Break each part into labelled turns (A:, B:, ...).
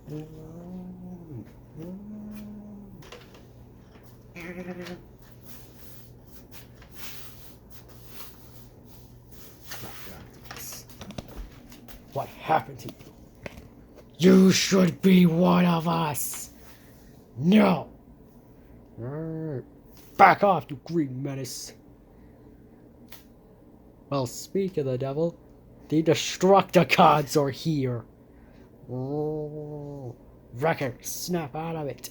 A: What happened to you? You should be one of us. No. Back off, you green menace. Well, speak of the devil, the Destructicons are here. Wrecker, snap out of it.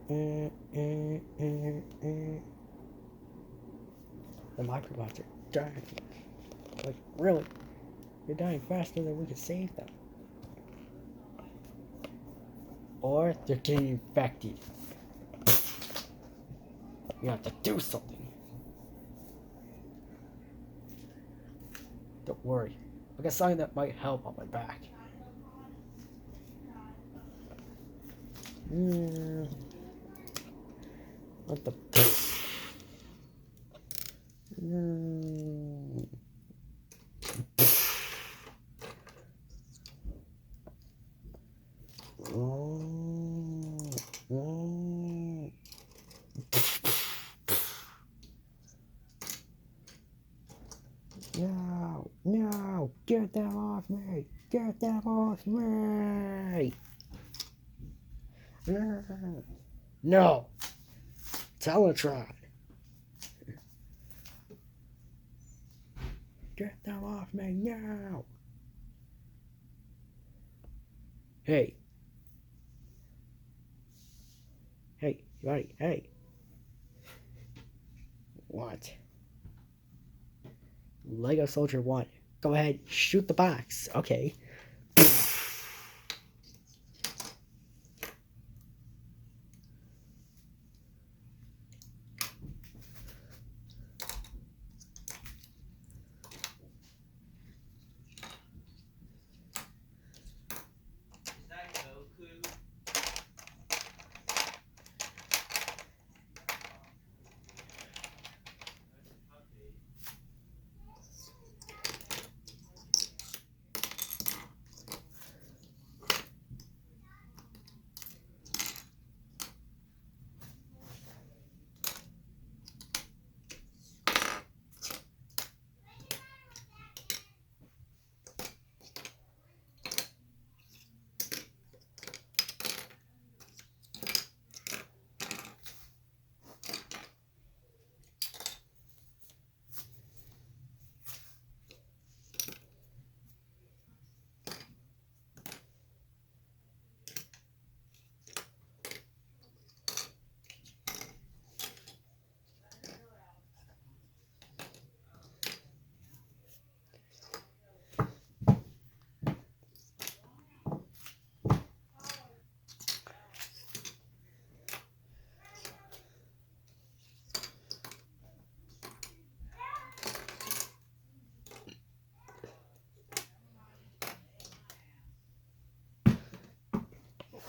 A: The microbots are dying. Like, really? They're dying faster than we can save them. Or they're getting infected. We have to do something. Don't worry. I got something that might help on my back. What the? No, get them off me! Get them off me! No! Teletron! Get them off me now! Hey! Hey, buddy, hey! What? Lego Soldier 1. Go ahead, shoot the box. Okay.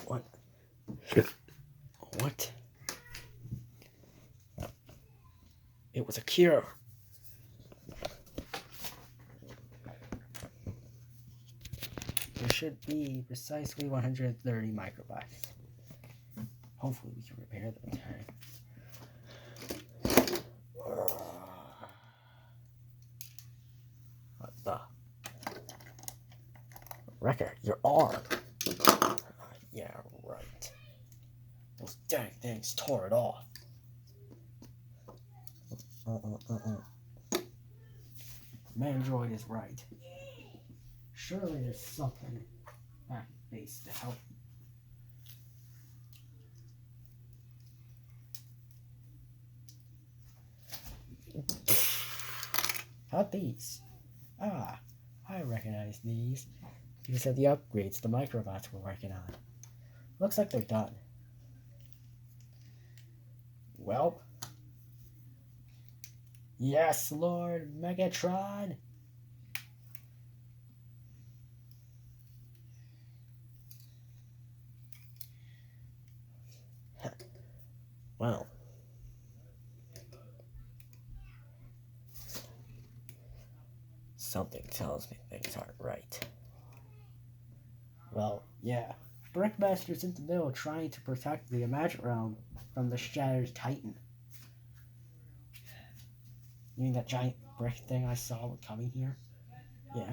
A: What? What? It was a cure. There should be precisely 130 microbots. Hopefully we can repair them in time. What the? Wrecker, your arm. Yeah, right. Those dang things tore it off. Mandroid is right. Surely there's something back at base to help. How these? Ah, I recognize these. These are the upgrades the microbots were working on. Looks like they're done. Well. Yes, Lord Megatron. Well. Something tells me things aren't right. Well, yeah. Brickmaster's in the middle trying to protect the Magic Realm from the Shattered Titan. You mean that giant brick thing I saw coming here? Yeah.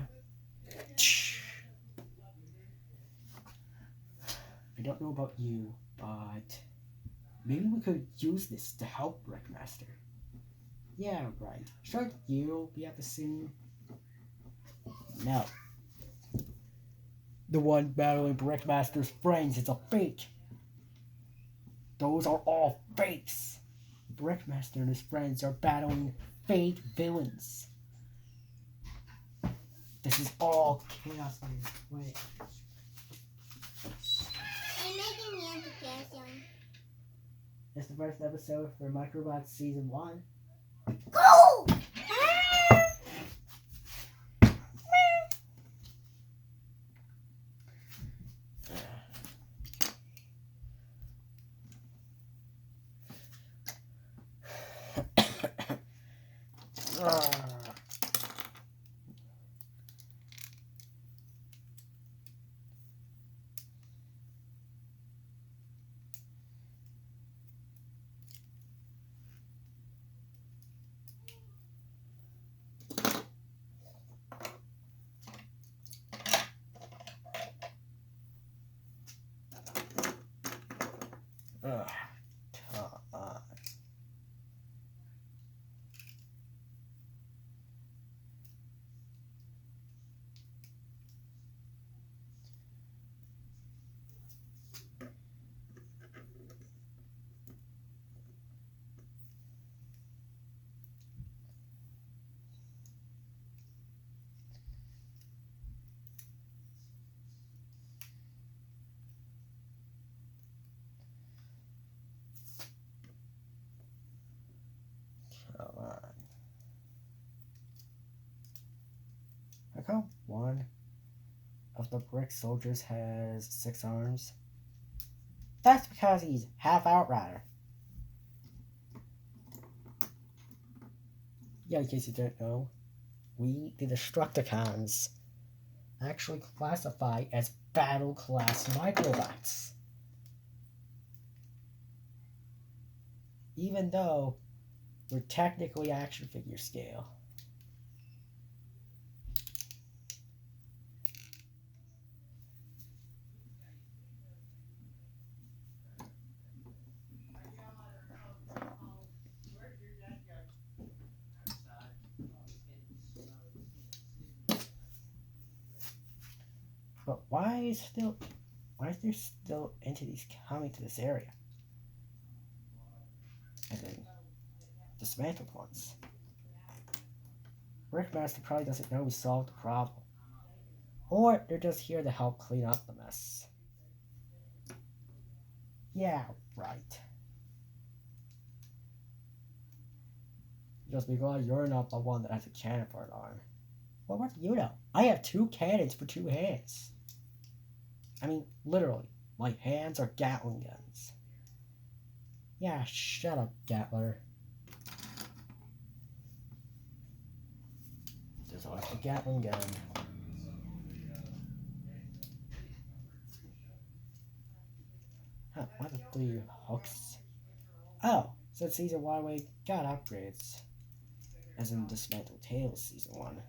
A: I don't know about you, but maybe we could use this to help Brickmaster. Yeah, right. Shouldn't you be at the scene? No. The one battling Brickmaster's friends is a fake. Those are all fakes. Brickmaster and his friends are battling fake villains. This is all chaos. Wait.
B: I'm making the application.
A: It's the first episode for Microbots Season 1.
B: Go!
A: Come on. Come on. How come one of the brick soldiers has 6 arms? That's because he's half Outrider. Yeah, in case you don't know, we, the Destructicons, actually classify as battle class Microbots. Even though we're technically action figure scale. But why is there still entities coming to this area? And then dismantled ones. Brickmaster probably doesn't know we solved the problem. Or they're just here to help clean up the mess. Yeah, right. Just be glad you're not the one that has a cannon for an arm. Well, what do you know? I have 2 cannons for 2 hands. I mean, literally, my hands are Gatling guns. Yeah, shut up, Gatler. Just like the Gatling gun. Huh, what are the 3 hooks? Oh, since Season 1 we got upgrades. As in Dismantled Tales Season 1.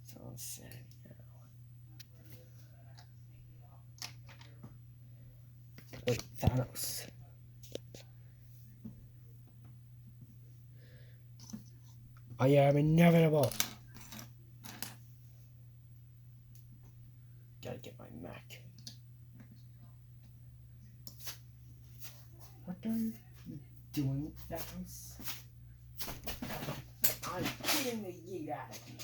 A: So let's see now. Wait, Thanos. I am inevitable. Gotta get my Mac. What are you doing, Thanos? I'm getting the yeet out of here.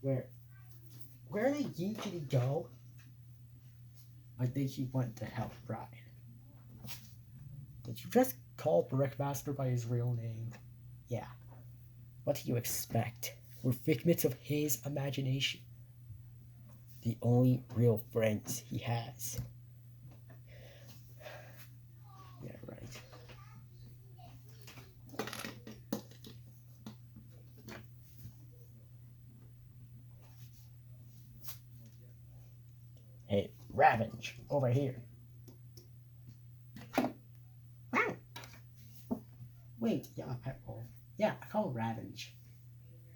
A: Where they usually go? I think he went to help Brian. Did you just call Brickmaster by his real name? Yeah. What do you expect? We're figments of his imagination. The only real friends he has. Yeah, right. Hey, Ravenge, over here. Wait, yeah, Petbull. Yeah, I call it Ravenge.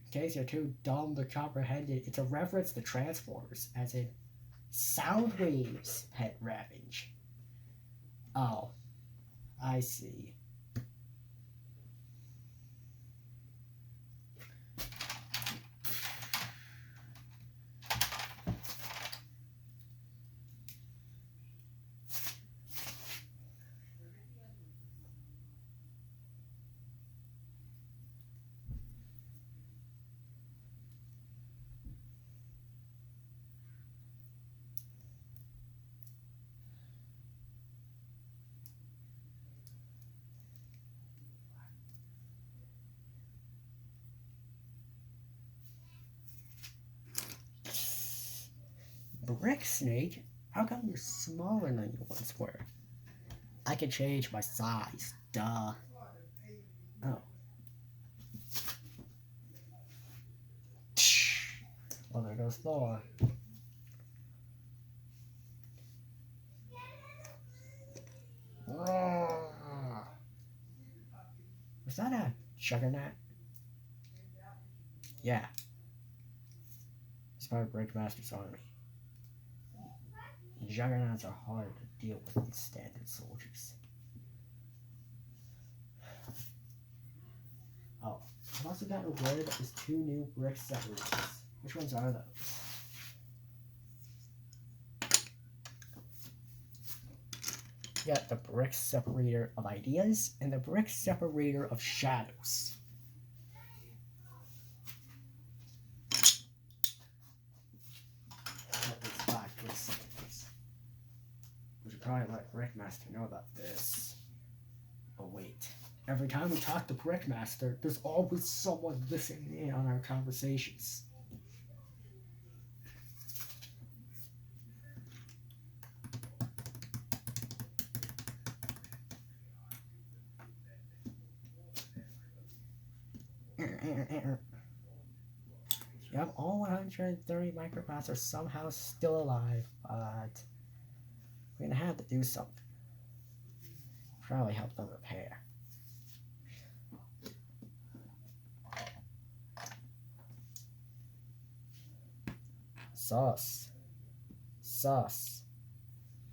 A: In case you're too dumb to comprehend it, it's a reference to Transformers, as in sound waves, Pet Ravenge. Oh, I see. Brick Snake? How come you're smaller than you once were? I can change my size, duh. Oh. Well, there goes Thor. Was that a juggernaut? Yeah. It's part of Breakmaster's army. Juggernauts are hard to deal with than standard soldiers. Oh, I've also gotten word that there's 2 new brick separators. Which ones are those? You got the brick separator of ideas and the brick separator of shadows. We should probably let Brickmaster know about this. Oh wait. Every time we talk to Brickmaster, there's always someone listening in on our conversations. Yep, all 130 microbots are somehow still alive, but we're gonna have to do something. Probably help them repair. Sus. Sus.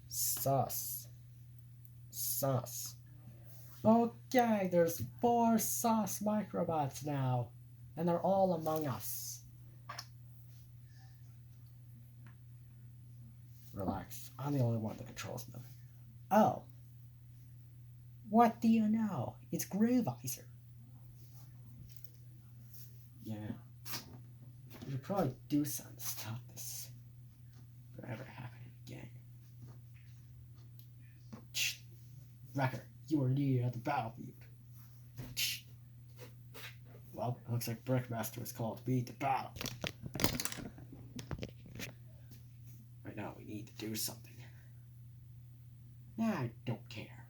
A: Sus. Sus. Okay, there's 4 sus microbots now, and they're all among us. Relax, I'm the only one that controls them. Oh. What do you know? It's Grayvisor. Yeah. We should probably do something to stop this from ever happening again. Wrecker, you are needed at the battlefield. Well, it looks like Brickmaster was called to beat the battle. Right now, we need to do something. Nah, I don't care.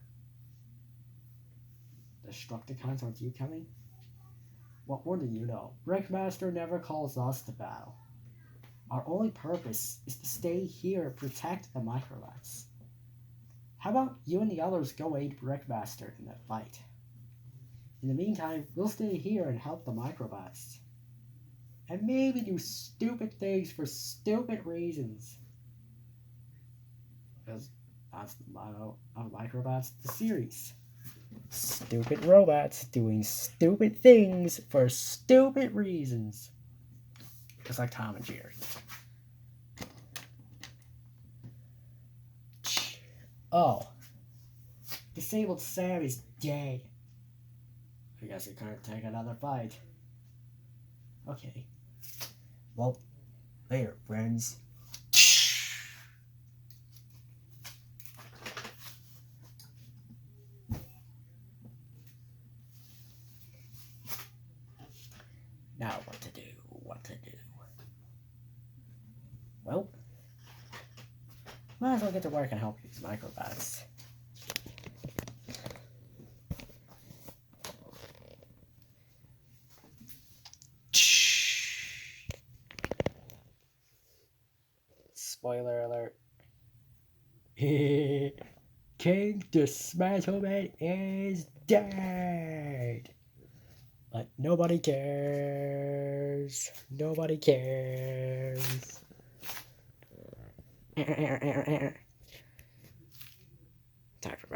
A: Destructicons, aren't you coming? What more do you know? Brickmaster never calls us to battle. Our only purpose is to stay here and protect the microbots. How about you and the others go aid Brickmaster in that fight? In the meantime, we'll stay here and help the microbots. And maybe do stupid things for stupid reasons. Because that's the motto of Microbots, the series. Stupid robots doing stupid things for stupid reasons. Just like Tom and Jerry. Oh. Disabled Sam is dead. I guess we couldn't take another fight. Okay. Well, Later, friends. Now what to do? What to do? Well, might as well get to work and help these microbots. Spoiler alert. King Dismantlement is dead. But nobody cares. Nobody cares. Time for